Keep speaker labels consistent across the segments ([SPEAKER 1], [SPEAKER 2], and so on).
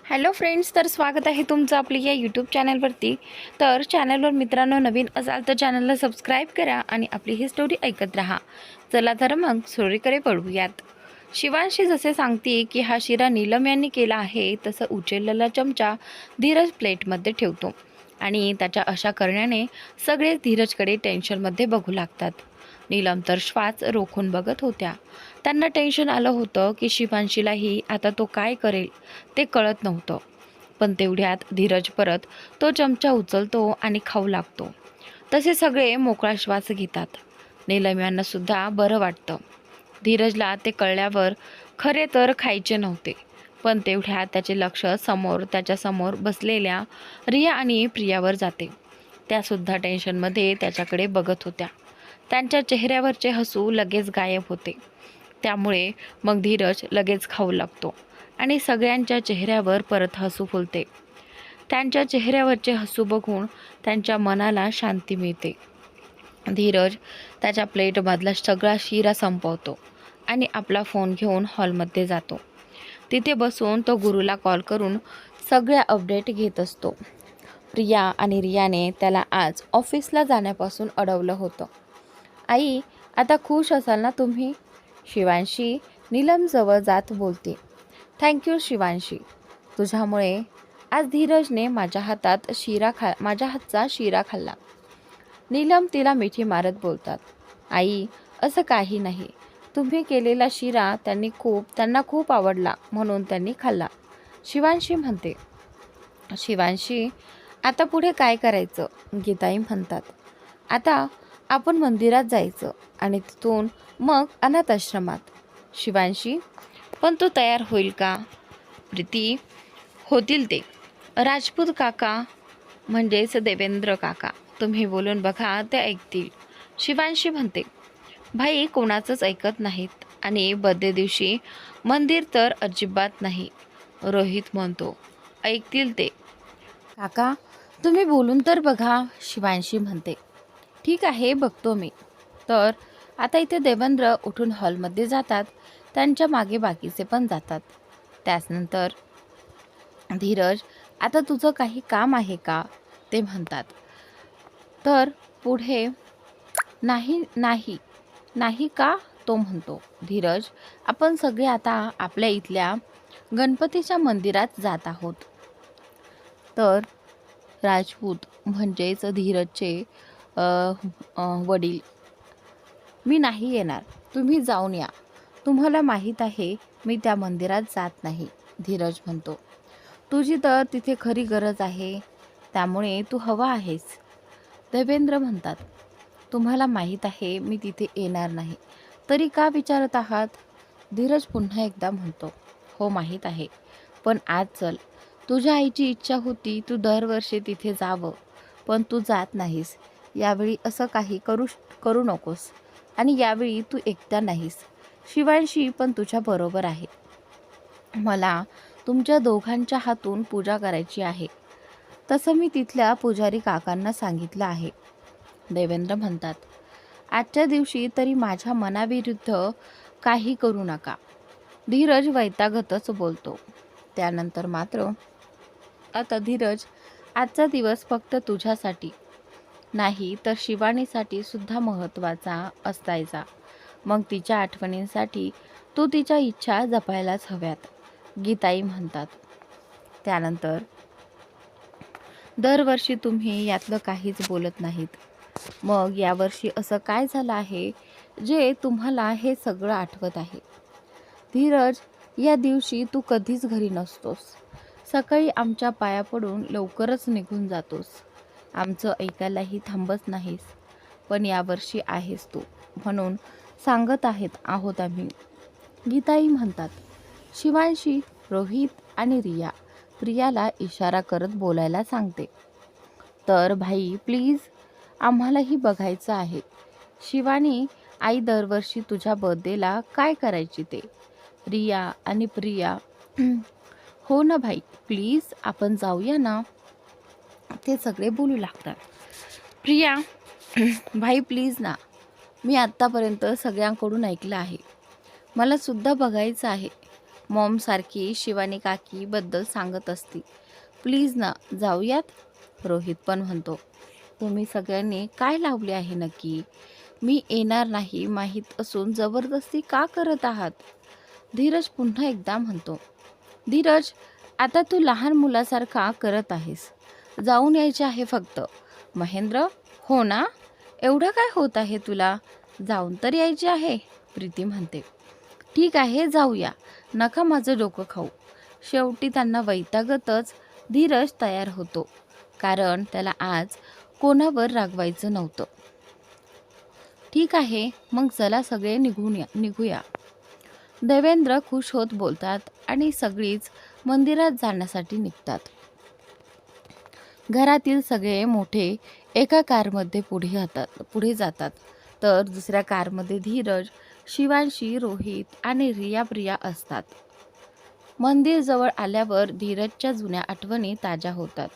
[SPEAKER 1] Hello friends, तर स्वागत आहे तुमचं आपली या यूट्यूब चॅनलवरती. तर चॅनलवर मित्रांनो नवीन असाल तर चॅनलला सबस्क्राईब करा आणि आपली ही स्टोरी ऐकत राहा. चला तर मग स्टोरीकडे पळूयात. शिवांशी जसे सांगते की हा शिरा नीलम यांनी केला आहे, तसं उचललेला चमचा धीरज प्लेटमध्ये ठेवतो आणि त्याच्या अशा करण्याने सगळे धीरजकडे टेन्शनमध्ये बघू लागतात. नीलम तर श्वास रोखून बघत होत्या. त्यांना टेन्शन आलं होतं की शिवांशीलाही आता तो काय करेल ते कळत नव्हतं. पण तेवढ्यात धीरज परत तो चमचा उचलतो आणि खाऊ लागतो. तसे सगळे मोकळा श्वास घेतात. नीलम यांना सुद्धा बरं वाटतं. धीरजला ते कळल्यावर खरे तर खायचे नव्हते, पण तेवढ्यात त्याचे लक्ष त्याच्यासमोर बसलेल्या रिया आणि प्रियावर जाते. त्यासुद्धा टेन्शनमध्ये त्याच्याकडे बघत होत्या. त्यांच्या चेहऱ्यावरचे हसू लगेच गायब होते. त्यामुळे मग धीरज लगेच खाऊ लागतो आणि सगळ्यांच्या चेहऱ्यावर परत हसू फुलते. त्यांच्या चेहऱ्यावरचे हसू बघून त्यांच्या मनाला शांती मिळते. धीरज त्याच्या प्लेटमधला सगळा शिरा संपवतो आणि आपला फोन घेऊन हॉलमध्ये जातो. तिथे बसून तो गुरुला कॉल करून सगळ्या अपडेट घेत असतो. प्रिया आणि रियाने त्याला आज ऑफिसला जाण्यापासून अडवलं होतं. आई, आता खुश असाल ना तुम्ही? शिवांशी नीलमजवळ जात बोलते. थँक्यू शिवांशी, तुझ्यामुळे आज धीरजने माझ्या हातचा शिरा खाल्ला. नीलम तिला मिठी मारत बोलतात. आई, असं काही नाही. तुम्ही केलेला शिरा त्यांना खूप आवडला म्हणून त्यांनी खाल्ला, शिवांशी म्हणते. शिवांशी, आता पुढे काय करायचं? गीताई म्हणतात. आता आपण मंदिरात जायचं आणि तिथून मग अनाथ आश्रमात. शिवांशी, पण तो तयार होईल का? प्रीती, होतील ते. राजपूत काका म्हणजेच देवेंद्र काका, तुम्ही बोलून बघा, ते ऐकतील, शिवांशी म्हणते. भाई कोणाचंच ऐकत नाहीत आणि बर्थडे दिवशी मंदिर तर अजिबात नाही, रोहित म्हणतो. ऐकतील ते. काका, तुम्ही बोलून तर बघा, शिवांशी म्हणते. ठीक आहे, बघतो मी. तर आता इथे देवेंद्र उठून हॉलमध्ये जातात. त्यांच्या मागे बाकीचे पण जातात. त्यानंतर धीरज, आता तुझं काही काम आहे का? ते म्हणतात. तर पुढे नाही नाही नाही का? तो म्हणतो. धीरज, आपण सगळे आता आपल्या इथल्या गणपतीच्या मंदिरात जात आहोत. तर राजपूत म्हणजेच धीरजचे वडील, मी नाही येणार, तुम्ही जाऊन या. तुम्हाला माहीत आहे मी त्या मंदिरात जात नाही, धीरज म्हणतो. तुझी तर तिथे खरी गरज आहे, त्यामुळे तू हवा आहेस, देवेंद्र म्हणतात. तुम्हाला माहीत आहे मी तिथे येणार नाही, तरी का विचारत आहात? धीरज पुन्हा एकदा म्हणतो. हो माहीत आहे, पण आज चल. तुझ्या आईची इच्छा होती तू दरवर्षी तिथे जावं, पण तू जात नाहीस. यावेळी असं काही करू नकोस. आणि यावेळी तू एकटा नाहीस, शिवांशी पण तुझ्या बरोबर आहे. मला तुमच्या दोघांच्या हातून पूजा करायची आहे. तसं मी तिथल्या पुजारी काकांना सांगितलं आहे, देवेंद्र म्हणतात. आजच्या दिवशी तरी माझ्या मनाविरुद्ध काही करू नका, धीरज वैतागतच बोलतो. त्यानंतर मात्र आता धीरज, आजचा दिवस फक्त तुझ्यासाठी नाही तर शिवानीसाठी सुद्धा महत्त्वाचा असायचा. मग तिच्या आठवणींसाठी तू तिच्या इच्छा जपायलाच हव्यात, गीताई म्हणतात. त्यानंतर दरवर्षी तुम्ही यातलं काहीच बोलत नाहीत. मग यावर्षी असं काय झालं आहे जे तुम्हाला हे सगळं आठवत आहे? धीरज, या दिवशी तू कधीच घरी नसतोस. सकाळी आमच्या पाया पडून लवकरच निघून जातोस. आमचं ऐकायलाही थांबत नाहीस. पण यावर्षी आहेस तू, म्हणून सांगत आहोत आम्ही, गीताई म्हणतात. शिवांशी रोहित आणि रिया प्रियाला इशारा करत बोलायला सांगते. तर भाई प्लीज, आम्हालाही बघायचं आहे. शिवानी, आई दरवर्षी तुझ्या बर्थडेला काय करायची ते? रिया आणि प्रिया, हो ना भाई, प्लीज आपण जाऊया ना, ते सगळे बोलू लागतात. प्रिया, भाई प्लीज ना, मी आत्तापर्यंत सगळ्यांकडून ऐकलं आहे, मला सुद्धा बघायचं आहे. मॉमसारखी शिवानी काकीबद्दल सांगत असती. प्लीज ना जाऊयात. रोहित पण म्हणतो, तुम्ही सगळ्यांनी काय लावले आहे नक्की? मी येणार नाही माहीत असून जबरदस्ती का करत आहात? धीरज पुन्हा एकदा म्हणतो. धीरज, आता तू लहान मुलासारखा करत आहेस. जाऊन यायचे आहे फक्त. महेंद्र, हो ना? एवढं काय होत आहे तुला? जाऊन तर यायचे आहे, प्रीती म्हणते. ठीक आहे, जाऊया. नका माझं डोकं खाऊ. शेवटी त्यांना वैतागतच धीरज तयार होतो, कारण त्याला आज कोणावर रागवायचं नव्हतं. ठीक आहे, मग चला सगळे निघूया. देवेंद्र खुश होत बोलतात आणि सगळीच मंदिरात जाण्यासाठी निघतात. घरातील सगळे मोठे एका कारमध्ये पुढे जातात, तर दुसऱ्या कारमध्ये धीरज, शिवांशी, रोहित आणि प्रिया असतात. मंदिर जवळ आल्यावर धीरजच्या जुन्या आठवणी ताज्या होतात.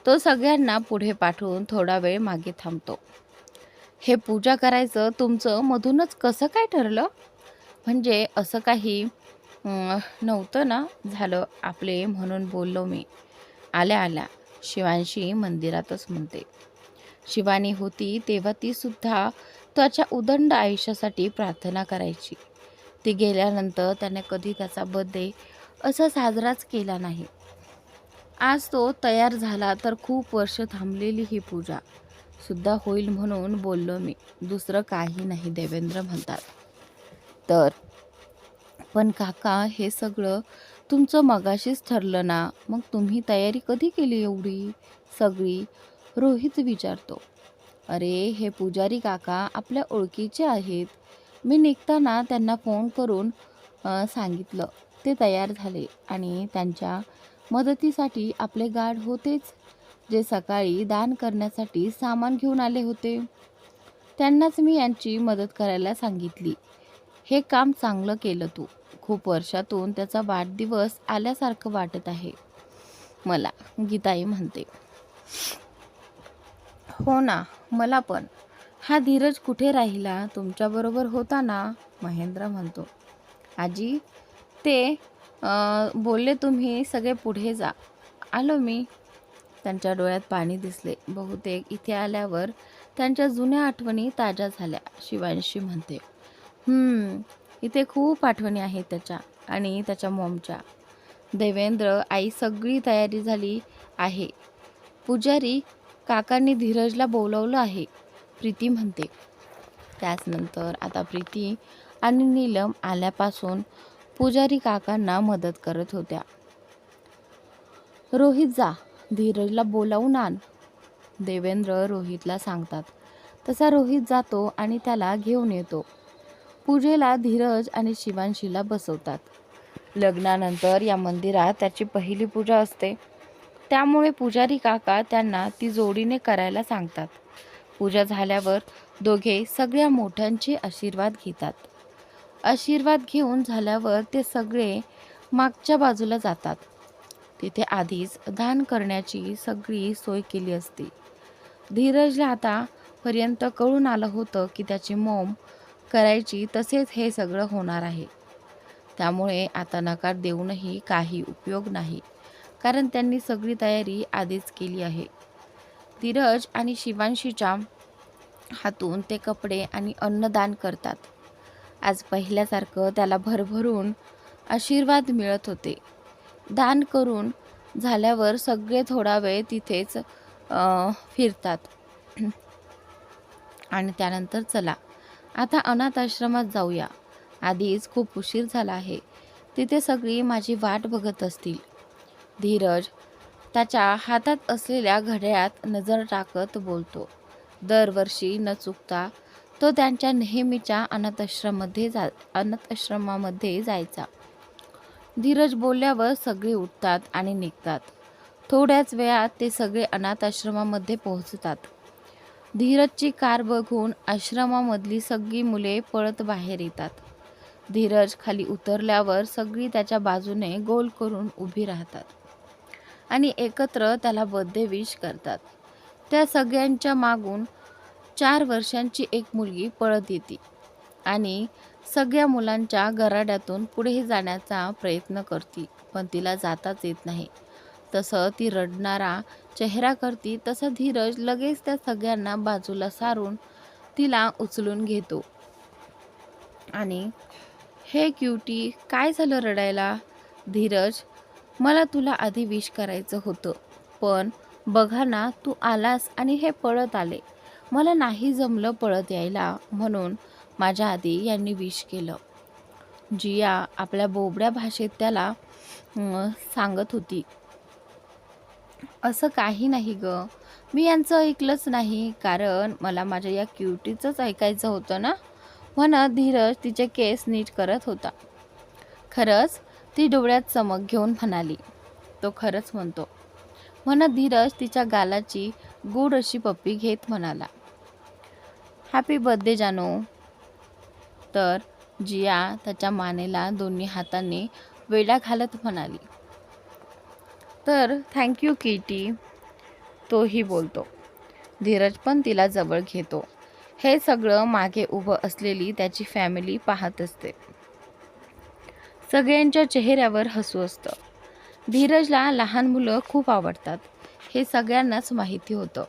[SPEAKER 1] तो सगळ्यांना पुढे पाठवून थोडा वेळ मागे थांबतो. हे पूजा करायचं तुमचं मधूनच कसं काय ठरलं? म्हणजे असं काही नव्हतं ना झालं आपले, म्हणून बोललो मी. आल्या शिवांशी मंदिरातच म्हणते. शिवानी होती तेव्हा ती सुद्धा त्याच्या उदंड आयुष्यासाठी प्रार्थना करायची. ती गेल्यानंतर त्याने कधी त्याचा बर्थडे असा साजराच केला नाही. आज तो तयार झाला तर खूप वर्ष थांबलेली ही पूजा सुद्धा होईल म्हणून बोललो मी, दुसरं काही नाही, देवेंद्र म्हणतात. तर पण काका, हे सगळं तुमचं मगाशीच ठरलं ना, मग तुम्ही तयारी कधी केली एवढी सगळी? रोहित विचारतो. अरे, हे पुजारी काका आपल्या ओळखीचे आहेत. मी निघताना त्यांना फोन करून सांगितलं. ते तयार झाले आणि त्यांच्या मदतीसाठी आपले गार्ड होतेच, जे सकाळी दान करण्यासाठी सामान घेऊन आले होते. त्यांनाच मी यांची मदत करायला सांगितली. हे काम चांगलं केलं तू. खूप वर्षातून त्याचा वाढदिवस आल्यासारखं वाटत आहे मला, गीताई म्हणते. हो ना, मला पण. हा धीरज कुठे राहिला? तुमच्याबरोबर होता ना? महेंद्र म्हणतो. आजी, ते बोलले तुम्ही सगळे पुढे जा. आलो मी. त्यांच्या डोळ्यात पाणी दिसले. बहुतेक इथे आल्यावर त्यांच्या जुन्या आठवणी ताज्या झाल्या, शिवांशी म्हणते. इथे खूप आठवणी आहेत त्याच्या आणि त्याच्या मॉमच्या. देवेंद्र, आई, सगळी तयारी झाली आहे. पुजारी काकांनी धीरजला बोलवलं आहे, प्रीती म्हणते. त्याचनंतर आता प्रीती आणि नीलम आल्यापासून पुजारी काकांना मदत करत होत्या. रोहित, जा, धीरजला बोलावून आण, देवेंद्र रोहितला सांगतात. तसा रोहित जातो आणि त्याला घेऊन येतो. पूजेला धीरज आणि शिवांशीला बसवतात. लग्नानंतर या मंदिरात त्याची पहिली पूजा असते, त्यामुळे पुजारी काका त्यांना ती जोडीने करायला सांगतात. पूजा झाल्यावर दोघे सगळ्या मोठ्यांचे आशीर्वाद घेतात. आशीर्वाद घेऊन झाल्यावर ते सगळे मागच्या बाजूला जातात. तिथे आधीच दान करण्याची सगळी सोय केली असते. धीरजला आतापर्यंत कळून आलं होतं की त्याची मॉम करायची, तसेच हे सगळं होणार आहे. त्यामुळे आता नकार देऊनही काही उपयोग नाही, कारण त्यांनी सगळी तयारी आधीच केली आहे. धीरज आणि शिवांशीच्या हातून ते कपडे आणि अन्नदान करतात. आज पहिल्यासारखं त्याला भरभरून आशीर्वाद मिळत होते. दान करून झाल्यावर सगळे थोडा वेळ तिथेच फिरतात आणि त्यानंतर चला आता अनाथ आश्रमात जाऊया. आधीच खूप उशीर झाला आहे. तिथे सगळी माझी वाट बघत असतील. धीरज त्याच्या हातात असलेल्या घड्याळात नजर टाकत बोलतो. दरवर्षी न चुकता तो त्यांच्या नेहमीच्या अनाथ आश्रमामध्ये जायचा. धीरज बोलल्यावर सगळे उठतात आणि निघतात. थोड्याच वेळात ते सगळे अनाथ आश्रमामध्ये पोहोचतात. धीरजची कार बघून आश्रमामधली सगळी मुले पळत बाहेर येतात. धीरज खाली उतरल्यावर सगळी त्याच्या बाजूने गोल करून उभी राहतात आणि एकत्र त्याला बर्थडे विश करतात. त्या सगळ्यांच्या मागून 4 वर्षांची एक मुलगी पळत येते आणि सगळ्या मुलांच्या गराड्यातून पुढे जाण्याचा प्रयत्न करते, पण तिला जाताच येत नाही. तसं ती रडणारा चेहरा करते, तसं धीरज लगेच त्या सगळ्यांना बाजूला सारून तिला उचलून घेतो आणि हे क्यूटी, काय झालं रडायला? धीरज, मला तुला आधी विश करायचं होतं, पण बघा ना, तू आलास आणि हे पळत आले. मला नाही जमलं पळत यायला, म्हणून माझ्या आधी यांनी विश केलं. जिया आपल्या बोबड्या भाषेत त्याला सांगत होती. असं काही नाही ग, मी यांचं ऐकलंच नाही, कारण मला माझ्या या क्यूटीचंच ऐकायचं होतं ना, म्हणत धीरज तिचे केस नीट करत होता. खरंच? ती डोळ्यात चमक घेऊन म्हणाली. तो खरंच म्हणतो, म्हणत धीरज तिच्या गालाची गोड अशी पप्पी घेत म्हणाला, हॅपी बर्थडे जानू. तर जिया त्याच्या मानेला दोन्ही हातांनी वेढा घालत म्हणाली, तर थँक्यू किटी. तोही बोलतो. धीरज पण तिला जवळ घेतो. हे सगळं मागे उभं असलेली त्याची फॅमिली पाहत असते. सगळ्यांच्या चेहऱ्यावर हसू असतं. धीरजला लहान मुलं खूप आवडतात, हे सगळ्यांनाच माहिती होतं.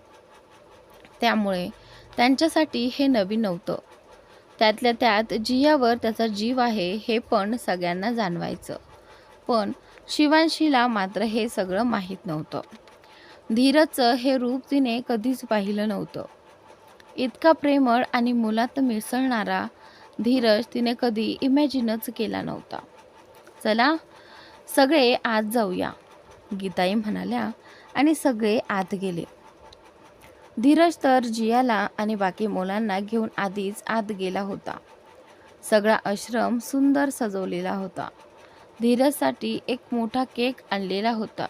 [SPEAKER 1] त्यामुळे त्यांच्यासाठी हे नवीन नव्हतं. त्यातल्या त्यात जियावर त्याचा जीव आहे हे पण सगळ्यांना जाणवायचं. पण शिवांशीला मात्र हे सगळं माहीत नव्हतं. धीरजचं हे रूप तिने कधीच पाहिलं नव्हतं. इतका प्रेमळ आणि मुलात मिसळणारा धीरज तिने कधी इमॅजिनच केला नव्हता. चला सगळे आत जाऊया, गीताई म्हणाल्या आणि सगळे आत गेले. धीरज तर जियाला आणि बाकी मुलांना घेऊन आधीच आत गेला होता. सगळा आश्रम सुंदर सजवलेला होता. धीरजसाठी एक मोठा केक आणलेला होता.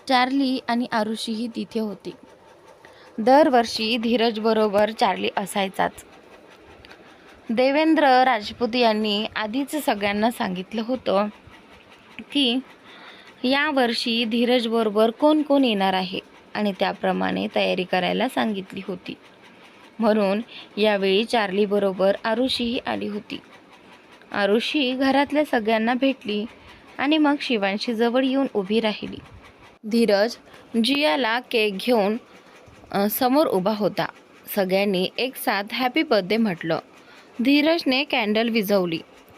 [SPEAKER 1] चार्ली आणि आरुषीही तिथे होती. दरवर्षी धीरज बरोबर चार्ली असायचाच. देवेंद्र राजपूत यांनी आधीच सगळ्यांना सांगितलं होतं की यावर्षी धीरज बरोबर कोण कोण येणार आहे आणि त्याप्रमाणे तयारी करायला सांगितली होती. म्हणून यावेळी चार्ली बरोबर आरुषीही आली होती. आरुषी घरातल्या सगळ्यांना भेटली आणि मग शिवांशी जवळ येऊन उभी राहिली. धीरज जियाला केक घेऊन समोर उभा होता. सगळ्यांनी एक साथ हॅपी बर्थडे म्हटलं. धीरजने कॅन्डल विझवली,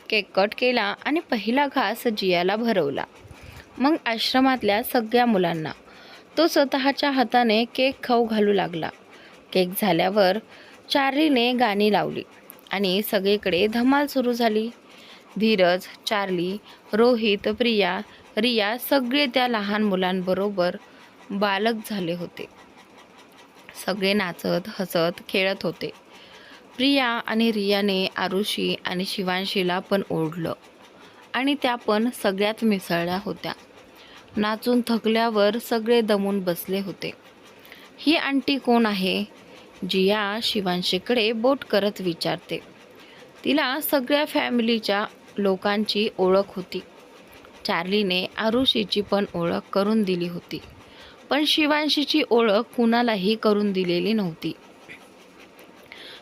[SPEAKER 1] केक कट केला आणि पहिला घास जियाला भरवला. मग आश्रमातल्या सगळ्या मुलांना तो स्वतःच्या हाताने केक खाऊ घालू लागला. केक झाल्यावर चार्लीने गाणी लावली आणि सगळीकडे धमाल सुरू झाली. धीरज, चार्ली, रोहित, प्रिया, रिया सगळे त्या लहान मुलांबरोबर बालक झाले होते. सगळे नाचत हसत खेळत होते. प्रिया आणि रियाने आरुषी आणि शिवांशीला पण ओढलं आणि त्या पण सगळ्यात मिसळल्या होत्या. नाचून थकल्यावर सगळे दमून बसले होते. ही आंटी कोण आहे? जिया शिवांशीकडे बोट करत विचारते. तिला सगळ्या फॅमिलीच्या लोकांची ओळख होती. चार्लीने आरुषीची पण ओळख करून दिली होती, पण शिवांशीची ओळख कुणालाही करून दिलेली नव्हती.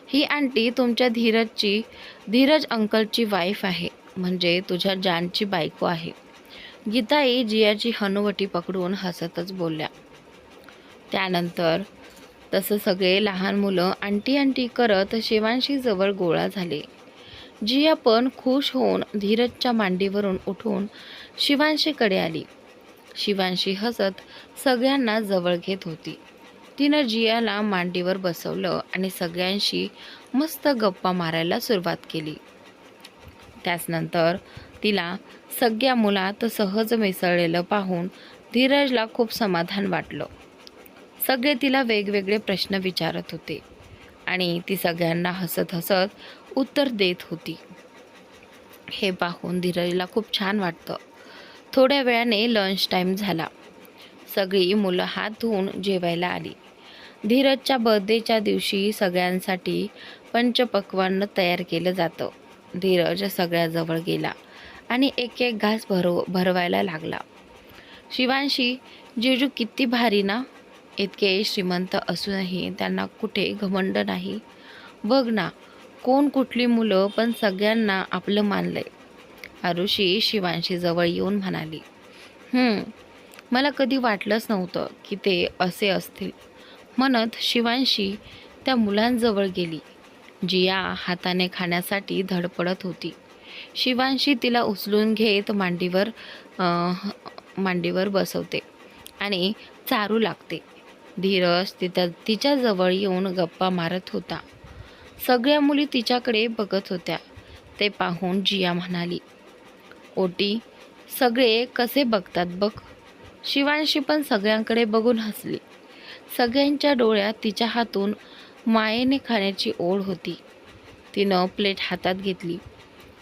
[SPEAKER 1] ही आंटी तुमच्या धीरज अंकलची वाईफ आहे, म्हणजे तुझ्या जानची बायको आहे. गीताई जियाची हनुवटी पकडून हसतच बोलल्या. त्यानंतर तसं सगळे लहान मुलं आंटी आंटी करत शिवांशी जवळ गोळा झाले. जिया पण खुश होऊन धीरजच्या मांडीवरून उठून शिवांशीकडे आली. शिवांशी हसत सगळ्यांना जवळ घेत होती. तिनं जियाला मांडीवर बसवलं आणि सगळ्यांशी मस्त गप्पा मारायला सुरुवात केली. त्याचनंतर तिला सगळ्या मुलात सहज मिसळलेलं पाहून धीरजला खूप समाधान वाटलं. सगळे तिला वेगवेगळे प्रश्न विचारत होते आणि ती सगळ्यांना हसत हसत उत्तर देत होती. हे पाहून धीरजला खूप छान वाटतं. थोड्या वेळाने लंच टाईम झाला. सगळी मुलं हात धुवून जेवायला आली. धीरजच्या बर्थडेच्या दिवशी सगळ्यांसाठी पंचपक्वान्न तयार केलं जातं. धीरज सगळ्याजवळ गेला आणि एक एक घास भरवायला लागला. शिवांशी, जीजू किती भारी ना, इतके श्रीमंत असूनही त्यांना कुठे घमंड नाही. बघ ना, कोण कुठली मुलं पण सगळ्यांना आपलं मानलंय. आरुषी शिवांशी जवळ येऊन म्हणाली, मला कधी वाटलंच नव्हतं की ते असे असतील. म्हणत शिवांशी त्या मुलांजवळ गेली. जिया हाताने खाण्यासाठी धडपडत होती. शिवांशी तिला उचलून घेत मांडीवर बसवते आणि चारू लागते. धीरज तिच्याजवळ येऊन गप्पा मारत होता. सगळ्या मुली तिच्याकडे बघत होत्या. ते पाहून जिया म्हणाली, ओटी, सगळे कसे बघतात बघ. शिवांशी पण सगळ्यांकडे बघून हसली. सगळ्यांच्या डोळ्यात तिच्या हातून मायेने खाण्याची ओढ होती. तिनं प्लेट हातात घेतली.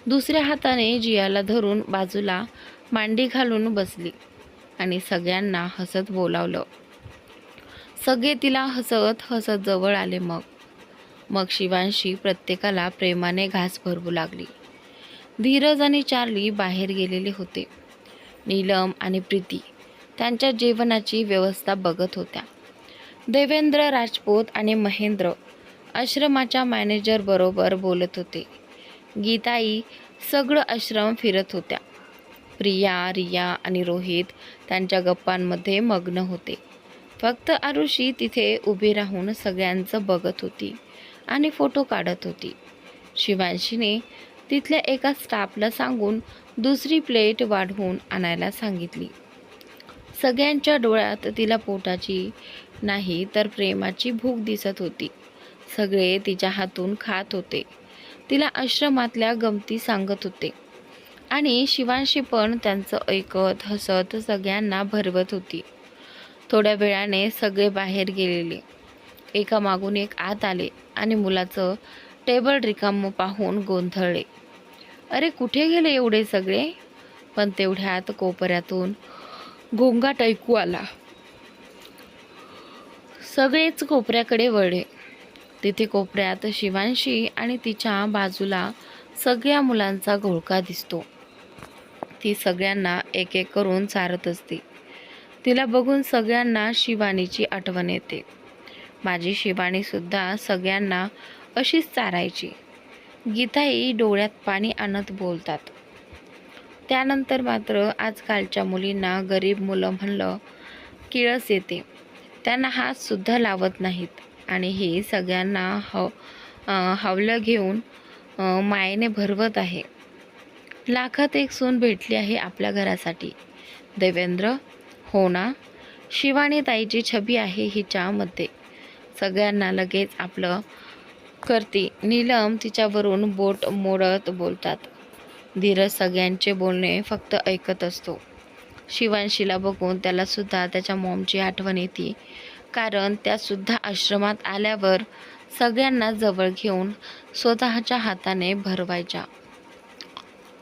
[SPEAKER 1] दुसऱ्या हाताने जियाला धरून बाजूला मांडी घालून बसली आणि सगळ्यांना हसत बोलावलं. सगळे तिला हसत हसत जवळ आले. मग शिवांशी प्रत्येकाला प्रेमाने घास भरवू लागली. धीरज आणि चार्ली बाहेर गेलेले होते. नीलम आणि प्रीती त्यांच्या जेवणाची व्यवस्था बघत होत्या. देवेंद्र, राजपूत आणि महेंद्र आश्रमाच्या मॅनेजर बरोबर बोलत होते. गीताई सगळं आश्रम फिरत होत्या. प्रिया, रिया आणि रोहित त्यांच्या गप्पांमध्ये मग्न होते. फक्त आरुषी तिथे उभी राहून सगळ्यांचं बघत होती आणि फोटो काढत होती. शिवांशीने तिथल्या एका स्टाफला सांगून दुसरी प्लेट वाढवून आणायला सांगितली. सगळ्यांच्या डोळ्यात तिला पोटाची नाही तर प्रेमाची भूक दिसत होती. सगळे तिच्या हातून खात होते. तिला आश्रमातल्या गमती सांगत होते आणि शिवांशी पण त्यांचं ऐकत हसत सगळ्यांना भरवत होती. थोड्या वेळाने सगळे बाहेर गेलेले एका मागून एक आत आले आणि मुलाचं टेबल रिकामं पाहून गोंधळले. अरे कुठे गेले एवढे सगळे? पण तेवढ्यात कोपऱ्यातून गोंगाट ऐकू आला. सगळेच कोपऱ्याकडे वळले. तिथे कोपऱ्यात शिवांशी आणि तिच्या बाजूला सगळ्या मुलांचा घोळका दिसतो. ती सगळ्यांना एक एक करून चारत असते. तिला बघून सगळ्यांना शिवानीची आठवण येते. माझी शिवानी सुद्धा सगळ्यांना अशीच चारायची. गीताई डोळ्यात पाणी आणत बोलतात. त्यानंतर मात्र आजकालच्या मुलींना गरीब मुलं म्हणलं किळस येते. त्यांना हात सुद्धा लावत नाहीत आणि हे सगळ्यांना हवलं घेऊन मायेने भरवत आहे. लाखात एक सून भेटली आहे आपल्या घरासाठी. देवेंद्र, हो ना? शिवानी ताईची छबी आहे हिच्यामध्ये. सगळ्यांना लगेच आपलं करते. नीलम तिच्यावरून बोट मोडत बोलतात. धीरज सगळ्यांचे बोलणे फक्त ऐकत असतो. शिवांशीला बघून त्याला सुद्धा त्याच्या मॉमची आठवण येते. कारण त्यासुद्धा आश्रमात आल्यावर सगळ्यांना जवळ घेऊन स्वतःच्या हाताने भरवायच्या.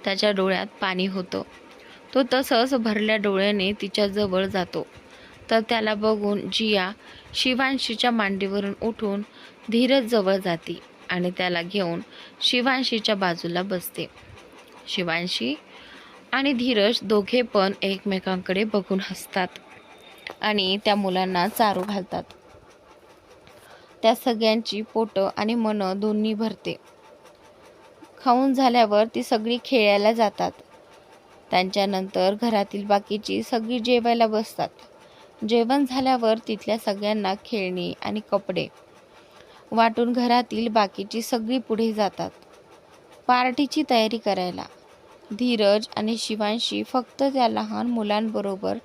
[SPEAKER 1] त्याच्या डोळ्यात पाणी होतं. तो तसंच भरल्या डोळ्याने तिच्याजवळ जातो. तर त्याला बघून जिया शिवांशीच्या मांडीवरून उठून धीरज जवळ जाते आणि त्याला घेऊन शिवांशीच्या बाजूला बसते. शिवांशी आणि धीरज दोघे पण एकमेकांकडे बघून हसतात आणि त्या मुलांना चारू घालतात. त्या सगळ्यांची पोटं आणि मनं दोन्ही भरते. खाऊन झाल्यावर ती सगळी खेळायला जातात. त्यांच्यानंतर घरातील बाकीची सगळी जेवायला बसतात. जेवण झाल्यावर तिथल्या सगळ्यांना खेळणी आणि कपडे वाटून घरातील बाकीची सगळी पुढे जातात पार्टीची तयारी करायला. धीरज आणि शिवांशी फक्त त्या लहान मुलांबरोबर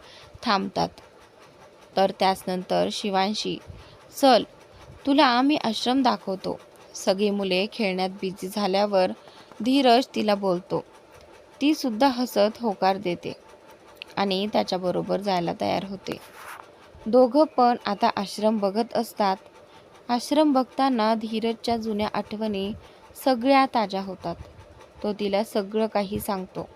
[SPEAKER 1] थांबतात. तर त्यानंतर शिवांशी, चल तुला आम्ही आश्रम दाखवतो. सगळी मुले खेळण्यात बिझी झाल्यावर धीरज तिला बोलतो. ती सुद्धा हसत होकार देते आणि त्याच्याबरोबर जायला तयार होते. दोघं पण आता आश्रम बघत असतात. आश्रम बघताना धीरजच्या जुन्या आठवणी सगळ्या ताज्या होतात. तो तिला सगळं काही सांगतो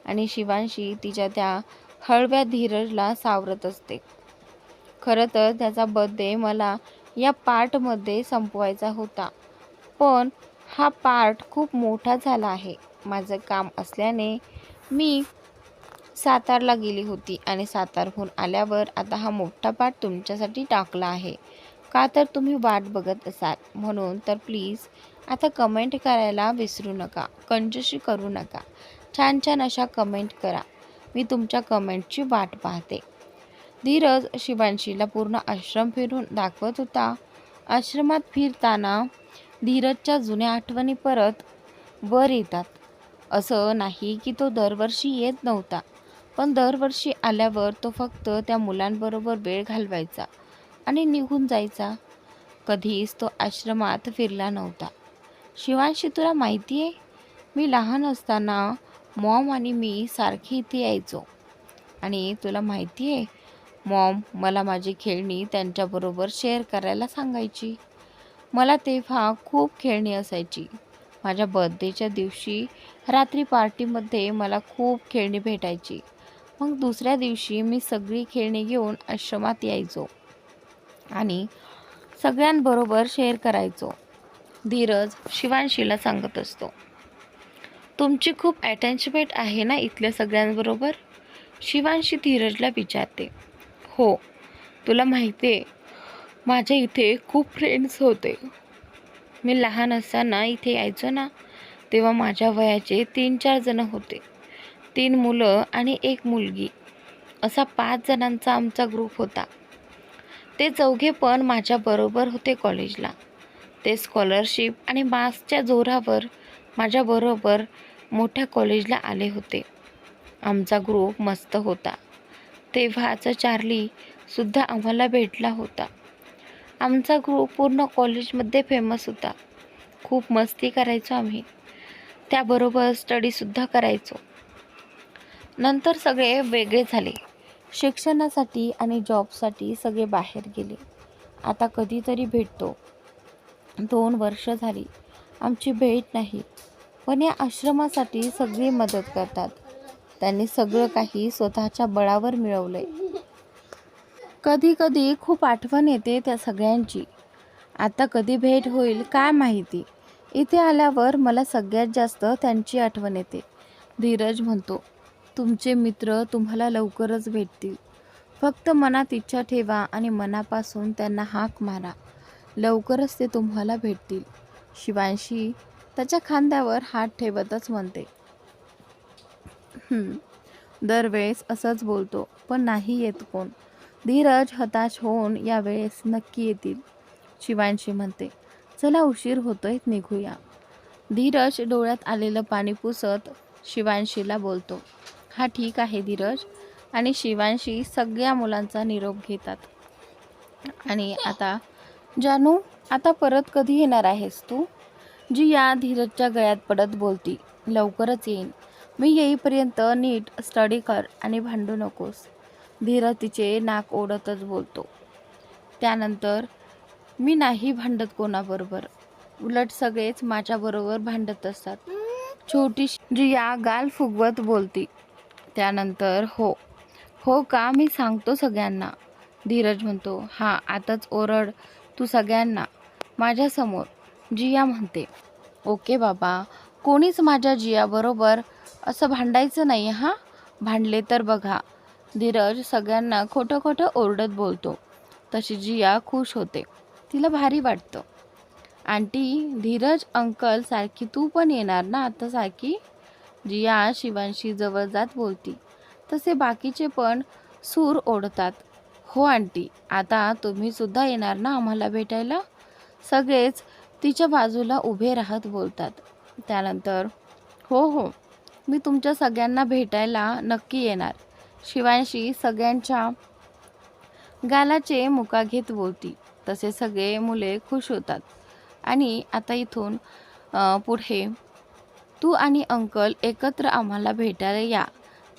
[SPEAKER 1] आणि शिवांशी तिच्या त्या हळव्या धीरजला सावरत असते. खरं तर त्याचा बर्थडे मला या पार्टमध्ये संपवायचा होता, पण हा पार्ट खूप मोठा झाला आहे. माझं काम असल्याने मी सातारला गेली होती आणि सातारहून आल्यावर आता हा मोठा पार्ट तुमच्यासाठी टाकला आहे. का तर तुम्ही वाट बघत असाल म्हणून. तर प्लीज आता कमेंट करायला विसरू नका, कंजूसी करू नका. छान छान अशा कमेंट करा. मी तुमच्या कमेंटची वाट पाहते. धीरज शिवांशीला पूर्ण आश्रम फिरून दाखवत होता. आश्रमात फिरताना धीरजच्या जुन्या आठवणी परत वर येतात. असं नाही की तो दरवर्षी येत नव्हता, पण दरवर्षी आल्यावर तो फक्त त्या मुलांबरोबर वेळ घालवायचा आणि निघून जायचा. कधीच तो आश्रमात फिरला नव्हता. शिवांशी, तुला माहिती आहे, मी लहान असताना मॉम आणि मी सारखे इथे यायचो. आणि तुला माहिती आहे, मॉम मला माझी खेळणी त्यांच्याबरोबर शेअर करायला सांगायची. मला तेव्हा खूप खेळणी असायची. माझ्या बर्थडेच्या दिवशी रात्री पार्टीमध्ये मला खूप खेळणी भेटायची. मग दुसऱ्या दिवशी मी सगळी खेळणी घेऊन आश्रमात यायचो आणि सगळ्यांबरोबर शेअर करायचो. धीरज शिवांशीला सांगत असतो. तुमची खूप अटॅचमेंट आहे ना इथल्या सगळ्यांबरोबर? शिवांशी धीरजला विचारते. हो, तुला माहिती आहे, माझ्या इथे खूप फ्रेंड्स होते. मी लहान असताना इथे यायचो ना, तेव्हा माझ्या वयाचे 3-4 जण होते. 3 मुलं आणि 1 मुलगी, असा 5 जणांचा आमचा ग्रुप होता. ते चौघे पण माझ्याबरोबर होते कॉलेजला. ते स्कॉलरशिप आणि मार्क्सच्या जोरावर माझ्याबरोबर मोठ्या कॉलेजला आले होते. आमचा ग्रुप मस्त होता. तेव्हाचा चार्लीसुद्धा आम्हाला भेटला होता. आमचा ग्रुप पूर्ण कॉलेजमध्ये फेमस होता. खूप मस्ती करायचो आम्ही. त्याबरोबर स्टडीसुद्धा करायचो. नंतर सगळे वेगळे झाले. शिक्षणासाठी आणि जॉबसाठी सगळे बाहेर गेले. आता कधीतरी भेटतो. 2 वर्ष झाली आमची भेट नाही, पण या आश्रमासाठी सगळी मदत करतात. त्यांनी सगळं काही स्वतःच्या बळावर मिळवलंय. कधी कधी खूप आठवण येते त्या सगळ्यांची. आता कधी भेट होईल काय माहिती. इथे आल्यावर मला सगळ्यात जास्त त्यांची आठवण येते. धीरज म्हणतो. तुमचे मित्र तुम्हाला लवकरच भेटतील. फक्त मनात इच्छा ठेवा आणि मनापासून त्यांना हाक मारा. लवकरच ते तुम्हाला भेटतील. शिवांशी त्याच्या खांद्यावर हात ठेवतच म्हणते. दरवेळेस असंच बोलतो, पण नाही येत कोण. धीरज हताश होऊन यावेळेस नक्की येतील. शिवांशी म्हणते. चला, उशीर होतोय, निघूया. धीरज डोळ्यात आलेलं पाणी पुसत शिवांशीला बोलतो. हा ठीक आहे धीरज. आणि शिवांशी सगळ्या मुलांचा निरोप घेतात. आणि आता जानू, आता परत कधी येणार आहेस तू? जिया धीरजच्या गळ्यात पडत बोलती. लवकरच येईन. मी येईपर्यंत नीट स्टडी कर आणि भांडू नकोस. धीरज तिचे नाक ओढतच बोलतो. त्यानंतर मी नाही भांडत कोणाबरोबर, उलट सगळेच माझ्याबरोबर भांडत असतात. छोटीशी जिया गाल फुगवत बोलती. त्यानंतर हो का, मी सांगतो सगळ्यांना. धीरज म्हणतो. हां, आताच ओरड तू सगळ्यांना माझ्यासमोर, जिया म्हणते. ओके बाबा, कोणीच माझ्या जियाबरोबर असं भांडायचं नाही हां. भांडले तर बघा. धीरज सगळ्यांना खोटं खोटं ओरडत बोलतो. तशी जिया खुश होते. तिला भारी वाटतं. आंटी, धीरज अंकल सारखी तू पण येणार ना आता सारखी? जिया शिवांशी जवळ जात बोलती. तसे बाकीचे पण सूर ओढतात. हो आंटी, आता तुम्ही सुद्धा येणार ना आम्हाला भेटायला? सगळेच तिच्या बाजूला उभे राहत बोलतात. त्यानंतर हो, मी तुमच्या सगळ्यांना भेटायला नक्की येणार. शिवांशी सगळ्यांच्या गालाचे मुका घेत बोलती. तसे सगळे मुले खुश होतात. आणि आता इथून पुढे तू आणि अंकल एकत्र आम्हाला भेटायला या,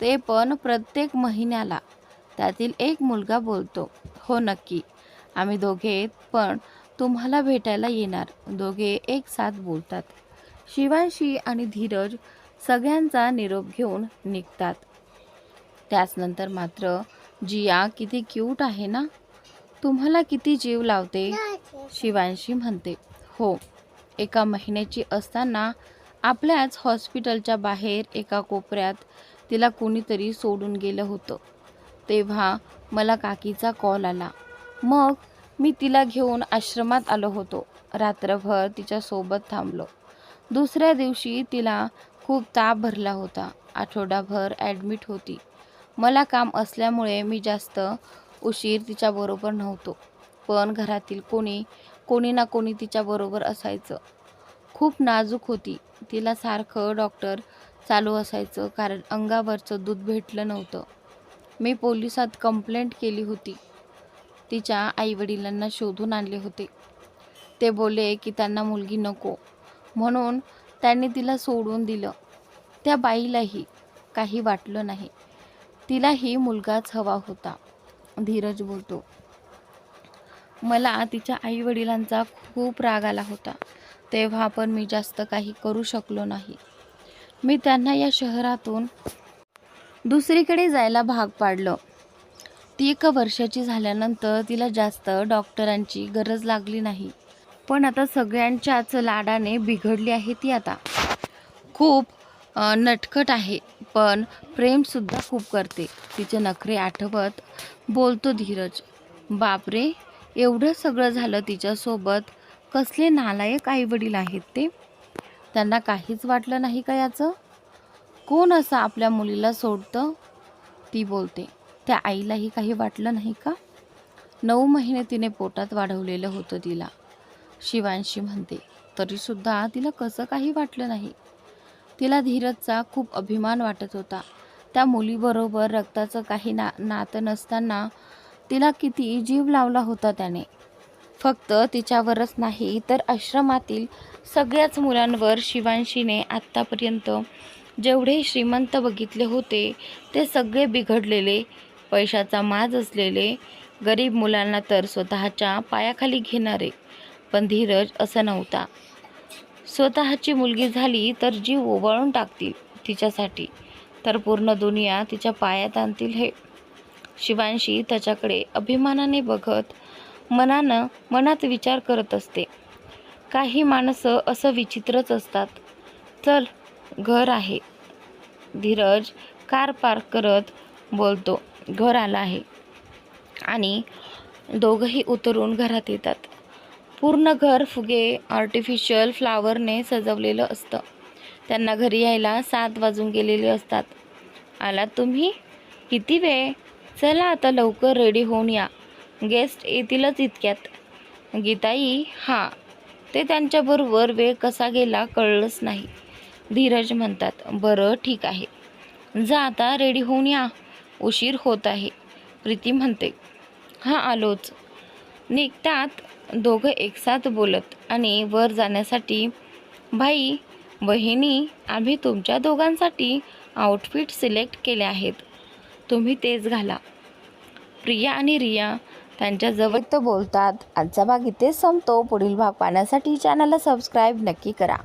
[SPEAKER 1] ते पण प्रत्येक महिन्याला. त्यातील एक मुलगा बोलतो. हो नक्की, आम्ही दोघे पण तुम्हाला भेटायला येणार. दोघे एक साथ बोलतात. शिवांशी आणि धीरज सगळ्यांचा निरोप घेऊन निघतात. त्याचनंतर मात्र जिया किती क्यूट आहे ना, तुम्हाला किती जीव लावते, शिवांशी म्हणते. हो, एका महिन्याची असताना आपल्याच हॉस्पिटलच्या बाहेर एका कोपऱ्यात तिला कोणीतरी सोडून गेलं होतं. तेव्हा मला काकीचा कॉल आला. मग मी तिला घेऊन आश्रमात आलो होतो. रात्रभर तिच्यासोबत थांबलो. दुसऱ्या दिवशी तिला खूप ताप भरला होता. आठवडाभर ॲडमिट होती. मला काम असल्यामुळे मी जास्त उशीर तिच्याबरोबर नव्हतो. पण घरातील कोणी ना कोणी तिच्याबरोबर असायचं. खूप नाजूक होती. तिला सारखं डॉक्टर चालू असायचं कारण अंगावरचं दूध भेटलं नव्हतं. मी पोलिसात कंप्लेंट केली होती. तिच्या आईवडिलांना शोधून आणले होते. ते बोलले की त्यांना मुलगी नको म्हणून त्यांनी तिला सोडून दिलं. त्या बाईलाही काही वाटलं नाही. तिलाही मुलगाच हवा होता. धीरज बोलतो. मला तिच्या आईवडिलांचा खूप राग आला होता. तेव्हा पण मी जास्त काही करू शकलो नाही. मी त्यांना या शहरातून दुसरीकडे जायला भाग पाडलं. ती 1 वर्षाची झाल्यानंतर तिला जास्त डॉक्टरांची गरज लागली नाही. पण आता सगळ्यांच्याच लाडाने बिघडली आहे ती आता. खूप नटखट आहे पण प्रेमसुद्धा खूप करते. तिचे नखरे आठवत बोलतो धीरज. बापरे, एवढं सगळं झालं तिच्यासोबत. कसले नालायक आईवडील आहेत ते. त्यांना काहीच वाटलं नाही का याचं? कोण असं आपल्या मुलीला सोडतं? ती बोलते. त्या आईलाही काही वाटलं नाही का? 9 महिने तिने पोटात वाढवलेलं होतं तिला, शिवांशी म्हणते. तरीसुद्धा तिला कसं काही वाटलं नाही. तिला धीरजचा खूप अभिमान वाटत होता. त्या मुलीबरोबर रक्ताचं काही नातं नसताना तिला किती जीव लावला होता त्याने. फक्त तिच्यावरच नाही तर आश्रमातील सगळ्याच मुलांवर शिवांशीने आत्तापर्यंत जेवढे श्रीमंत बघितले होते ते सगळे बिघडलेले, पैशाचा माज असलेले, गरीब मुलांना तर स्वतःच्या पायाखाली घेणारे. पण धीरज असं नव्हता. स्वतःची मुलगी झाली तर जीव ओवाळून टाकतील तिच्यासाठी, तर पूर्ण दुनिया तिच्या पायात आणतील हे. शिवांशी त्याच्याकडे अभिमानाने बघत मनात विचार करत असते. काही माणसं असं विचित्रच असतात. चल, घर आहे. धीरज कार पार्क करत बोलतो. घर आलं आहे. आणि दोघंही उतरून घरात येतात. पूर्ण घर फुगे, आर्टिफिशियल फ्लावरने सजवलेलं असतं. त्यांना घरी यायला 7 वाजून गेलेले असतात. आलात तुम्ही? किती वेळ? चला आता लवकर रेडी होऊन या. गेस्ट येतीलच इतक्यात. गीताई, हां. ते त्यांच्याबरोबर वेळ कसा गेला कळलंच नाही. धीरज म्हणतात. बरं ठीक आहे. जा आता रेडी होऊन या. उशीर होत आहे. प्रीती म्हणते. हां आलोच. निघतात दोघं एकसाथ बोलत आणि वर जाण्यासाठी. भाई, बहिणी, आम्ही तुमच्या दोघांसाठी आउटफिट सिलेक्ट केले आहेत. तुम्ही तेच घाला. प्रिया आणि रिया त्यांच्याजवळ बोलतात. आजचा भाग इथेच संपतो. पुढील भाग पाहण्यासाठी चॅनलला सबस्क्राईब नक्की करा.